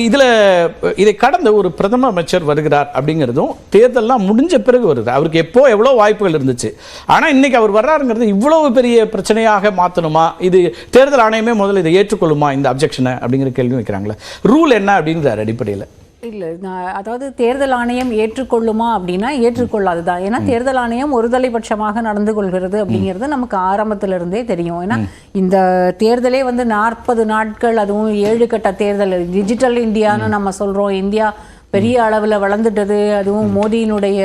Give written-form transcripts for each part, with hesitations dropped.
இதுல இதை கடந்த ஒரு பிரதம அமைச்சர் வருகிறார் அப்படிங்கிறதும் தேர்தல்லாம் முடிஞ்ச பிறகு வருது. அவருக்கு எப்போ எவ்வளவு வாய்ப்புகள் இருந்துச்சு. ஆனா இன்னைக்கு அவர் வர்றாருங்கிறது இவ்வளவு பெரிய பிரச்சனையாக மாற்றணுமா? இது தேர்தல் ஆணையமே முதல்ல இதை ஏற்றுக்கொள்ளுமா இந்த அப்ஜெக்ஷனை அப்படிங்கிற கேள்வி வைக்கிறாங்களே. ரூல் என்ன அப்படிங்கிற அடிப்படையில் இல்லை, அதாவது தேர்தல் ஆணையம் ஏற்றுக்கொள்ளுமா அப்படின்னா ஏற்றுக்கொள்ளாதுதான். ஏன்னா தேர்தல் ஆணையம் ஒருதலைபட்சமாக நடந்து கொள்கிறது அப்படிங்கிறது நமக்கு ஆரம்பத்திலிருந்தே தெரியும். ஏன்னா இந்த தேர்தலே 40 நாட்கள், அதுவும் 7 கட்ட தேர்தல், டிஜிட்டல் இந்தியான்னு நம்ம சொல்கிறோம். இந்தியா பெரிய அளவில் வளர்ந்துட்டது. அதுவும் மோடியினுடைய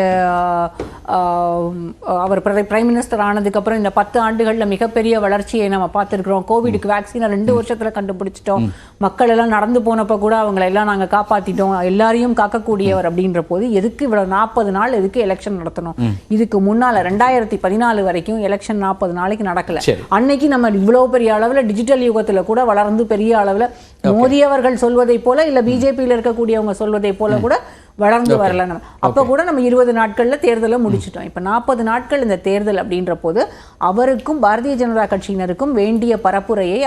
அவர் பிரைம் மினிஸ்டர் ஆனதுக்கப்புறம் இந்த 10 ஆண்டுகளில் மிகப்பெரிய வளர்ச்சியை நம்ம பார்த்துருக்குறோம். கோவிடுக்கு வேக்சினை 2 வருஷத்தில் கண்டுபிடிச்சிட்டோம். மக்கள் எல்லாம் நடந்து போனப்போ கூட அவங்களை எல்லாம் நாங்கள் காப்பாற்றிட்டோம். எல்லாரையும் காக்கக்கூடியவர் அப்படின்ற போது எதுக்கு இவ்வளோ 40 நாள் எதுக்கு எலெக்ஷன் நடத்தணும்? இதுக்கு முன்னால் 2014 வரைக்கும் எலெக்ஷன் 40 நாளைக்கு நடக்கல. அன்னைக்கு நம்ம இவ்வளோ பெரிய அளவில் டிஜிட்டல் யுகத்தில் கூட வளர்ந்து பெரிய அளவில் மோடி அவர்கள் சொல்வதை போல இல்லை பிஜேபியில் இருக்கக்கூடியவங்க சொல்வதை போல கூட வளர்ந்து வரல. நம்ம அப்போ கூட நம்ம 20 நாட்கள்ல தேர்தலை முடிச்சிட்டோம். இப்போ 40 நாட்கள் இந்த தேர்தல் அப்படின்ற போது அவருக்கும் பாரதிய ஜனதா கட்சியினருக்கும் வேண்டிய பரப்புரையை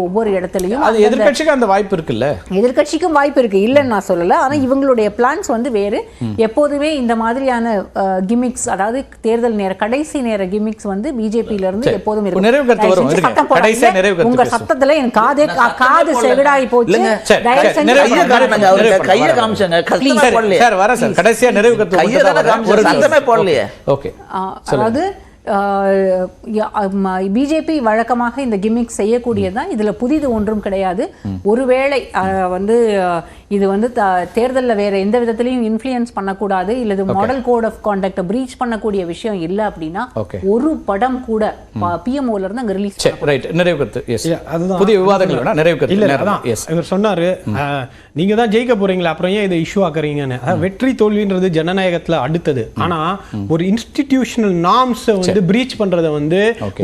ஒவ்வொரு இடத்துலையும் எதிர்கட்சிக்கு அந்த வாய்ப்பு இருக்குல்ல. எதிர்கட்சிக்கும் வாய்ப்பு இருக்கு, இல்லைன்னு நான் சொல்லல. ஆனா இவங்களுடைய பிளான்ஸ் வேறு. எப்போதுமே இந்த மாதிரியான கிமிக்ஸ், அதாவது தேர்தல் கடைசி நேர கிமிக்ஸ் பிஜேபியில இருந்து எப்போதும் இருக்கும். உங்க சத்தத்துல என் காது செவிடாகி போச்சு. அதாவது பிஜேபி வழக்கமாக இந்த கிமிக் செய்யக்கூடியதுதான். இதுல புதிது ஒன்றும் கிடையாது. ஒருவேளை இது தேர்தலில் வேற எந்த விதத்திலையும் இன்ஃப்ளூயன்ஸ் பண்ணக்கூடாது, இல்லது model code of conduct breach பண்ணக்கூடிய விஷயம் இல்லை அப்படின்னா ஒரு படம் கூட பிஎம்ஓல இருந்து அங்க ரிலீஸ் புதிய விவாதங்கள் இவர் சொன்னாரு, நீங்க தான் ஜெயிக்க போறீங்களா, அப்புறம் ஏன் இதை இஷ்யூ ஆக்குறீங்கன்னு. வெற்றி தோல்வின்றது ஜனநாயகத்துல அடுத்தது. ஆனா ஒரு இன்ஸ்டிடியூஷனல் நார்ம்ஸ் பிரீச் பண்றத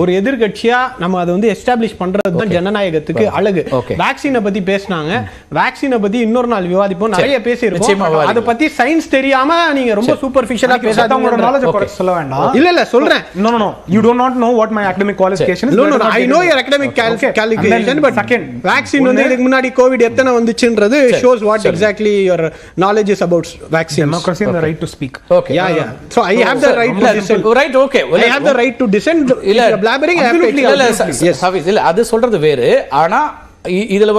ஒரு எதிர்கட்சியா நம்ம அதை எஸ்டாப்ளிஷ் பண்றது தான் ஜனநாயகத்துக்கு அழகு. வேக்சினை பத்தி பேசினாங்க. வேக்சினை பத்தி இன்னொரு நாள் விவாதிப்போம். நிறைய பேசியிருக்கோம். அதை பத்தி சயின்ஸ் தெரியாம நீங்க ரொம்ப சூப்பர்ஃபிஷியலா பேசாத. உங்களோட நாலேஜ் குறைச்சு சொல்ல வேண்டாம். இல்ல சொல்றேன். No, you do not know what my academic qualification is. No, I know your academic qualification, but second vaccine இதுக்கு முன்னாடி கோவிட் எத்தனை வந்துச்சுன்றது shows what exactly your knowledge is about vaccines. Democracy and the right to speak. Okay, yeah. So I have the right to dissent. Right, okay. I have the right to dissent. If you're blabbering, I have to. Yes, இல்ல அது சொல்றது வேறு. ஆனா இதுல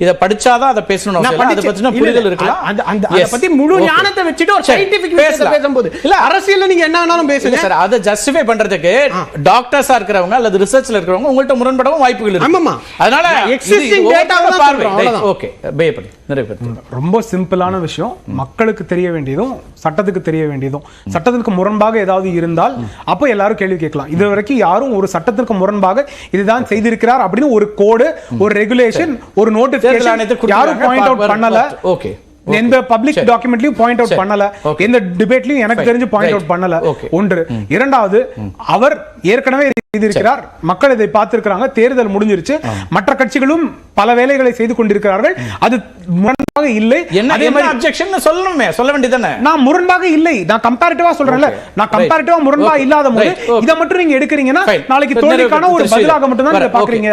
இத படிச்சாதான் அத பேசணும். அத பத்தின புரிதல் இருக்கலாம். அத பத்தி முழு ஞானத்தை வச்சிட்டு ஒரு சயின்டிஃபிக் விஷயத்தை பேசும்போது இல்ல அரசியல்ல நீங்க என்ன வேணாலும் பேசுங்க சார். அத ஜஸ்டிஃபை பண்றதுக்கு டாக்டர்ஸா இருக்கறவங்க அல்லது ரிசர்ச்ல இருக்கறவங்க உங்கள்ட்ட முரண்படவும் வாய்ப்புகள் இருக்கு. ஆமாமா. அதனால எக்ஸிஸ்டிங் டேட்டாவை தான் சொல்றோம். ஓகே, பேப்படி நிறைய ரொம்ப சிம்பிளான விஷயம். மக்களுக்கு தெரிய வேண்டியதும் சட்டத்துக்கு தெரிய வேண்டியதும். சட்டத்துக்கு முரண்பாக ஏதாவது இருந்தால் அப்ப எல்லாரும் கேள்வி கேட்கலாம். இது வரைக்கும் யாரும் ஒரு சட்டத்திற்கு முரண்பாக இதுதான் செய்திருக்கிறார் அப்படின்னு ஒரு கோடு, ஒரு ரெகுலேஷன், ஒரு நோட்டிபிகேஷன் யாரும் பாயிண்ட் அவுட் பண்ணல. ஓகே, எந்த பப்ளிக் டாக்குமெண்ட்லயும் பாயிண்ட் அவுட் பண்ணல. எந்த டிபேட்லயும் எனக்கு தெரிஞ்சு பாயிண்ட் அவுட் பண்ணல. ஒன்று. இரண்டாவது, அவர் ஏற்கனவே செய்திருக்கிறார். மக்கள் இதை பார்த்திருக்கிறாங்க. தேர்தல் முடிஞ்சிருச்சு. மற்ற கட்சிகளும் பல வேலைகளை செய்து கொண்டிருக்கிறார்கள். அது முரண்பாக இல்லை. அதே மாதிரி அப்ஜெக்ஷன் சொல்லணுமே, சொல்ல வேண்டியதானே. நான் முரண்பாக இல்லை, நான் கம்பேரிட்டிவா சொல்றேன்ல. நான் கம்பேரிட்டிவா முரண்பாக இல்லாத போது இத மட்டும் நீங்க எடுக்கிறீங்கன்னா நாளைக்கு தோல்விக்கான ஒரு பதிலாக மட்டும் தான் பாக்குறீங்க.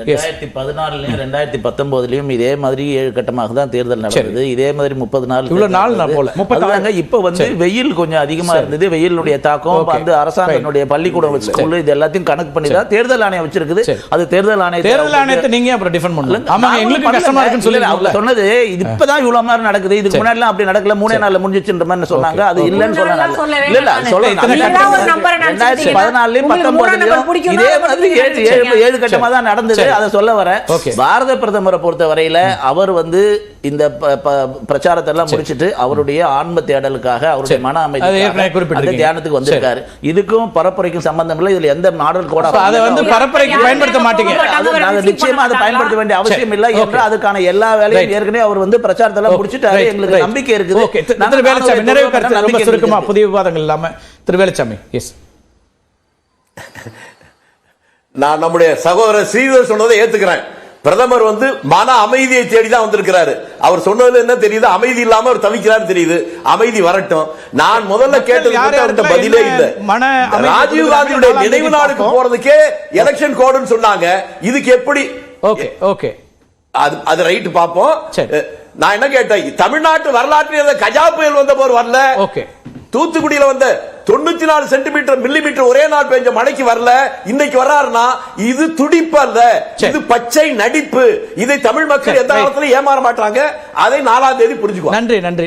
2014லயும் 2019லயும் இதே மாதிரி 7 கட்டமாக தான் தேர்தல் நடந்தது. இதே மாதிரி 30 நாள் இவ்வளவு நாள் நான் போல 30 இப்ப வெயில் கொஞ்சம் அதிகமா இருந்தது. வெயிலுடைய தாக்கம் அரசாங்கத்தினுடைய பள்ளிக்கூடம் ஸ்கூல் இது எல்லாத்தையும் கணக்கு பண்ணி தான் தேர்தல் ஆணையம் வச்சிருக்குது. அது தேர்தல் ஆணையத்தை நீங்க அப்புறம் டிஃபெண்ட் பண்ணலாம். ஆமா, எங்களுக்கு கஷ்டமா இருக்குன்னு சொல்லி அவங்க சொன்னது இப்பதான் இவ்வளவு நேரம் நடக்குது. இதுக்கு முன்னாடி எல்லாம் அப்படி நடக்கல. 3 நாள்ல முடிஞ்சிச்சுன்ற மாதிரி சொன்னாங்க. அது இல்லன்னு சொன்னாங்க. இல்ல இல்ல சொல்றேன். 2014லயும் 19லயும் இதே மாதிரி 7 கட்டமா தான் நடந்தது. அதை சொல்ல வரேன். பாரத பிரதமரை பொறுத்த வரையில அவர் இந்த பிரச்சாரத்தை எல்லாம் முடிச்சிட்டு அவருடைய ஆன்ம தேடலுக்காக, அவருடைய மன அமைதி தியானத்துக்கு வந்திருக்காரு. இதுக்கும் பரப்புரைக்கும் சம்பந்தம் இல்லை. இதுல எந்த மாடல் கோட் பரப்புரைக்கு பயன்படுத்த மாட்டீங்க. நாங்க நிச்சயமா அதை பயன்படுத்த வேண்டிய அவசியம் இல்லை என்று அதுக்கான எல்லா வேலையும் ஏற்கனவே அவர் பிரச்சாரத்தை எல்லாம் முடிச்சிட்டாரு. எங்களுக்கு நம்பிக்கை இருக்குது. நிறைவு கருத்து ரொம்ப சுருக்கமா புதிய விவாதங்கள் இல்லாம திரு வேலுச்சாமி. எஸ், நான் நம்முடைய சகோதரர் ஸ்ரீதர் சொன்னதை ஏத்துக்கிறேன். பிரதமர் மன அமைதியை தேடிதான் வந்திருக்கிறாரு. அவர் சொன்னதுல என்ன தெரியுது? அமைதி இல்லாம அவர் தவிக்கிறாரு தெரியுது. அமைதி வரட்டும். நான் முதல்ல கேட்டது பதிலே இல்ல. ராஜீவ் காந்தியுடைய நினைவு நாளுக்கு போறதுக்கே எலெக்ஷன் கோடுன்னு சொன்னாங்க. இதுக்கு எப்படி? ஓகே ஓகே, அது ரைட் பாப்போம். நான் என்ன கேட்டேன், தமிழ்நாட்டு வரலாற்றில் கஜா புயல் வந்த போது வரல, ஓகே, தூத்துக்குடியில வந்த 94 சென்டிமீட்டர் மில்லிமீட்டர் ஒரே நாள் பெஞ்ச மழைக்கு வரல, இன்னைக்கு வர்றாருன்னா இது துடிப்பு அல்ல, இது பச்சை நடிப்பு. இதை தமிழ் மக்கள் எந்த காலத்திலும் ஏமாற மாட்டாங்க. அதை 4ஆம் தேதி புரிஞ்சுக்குவாங்க. நன்றி நன்றி.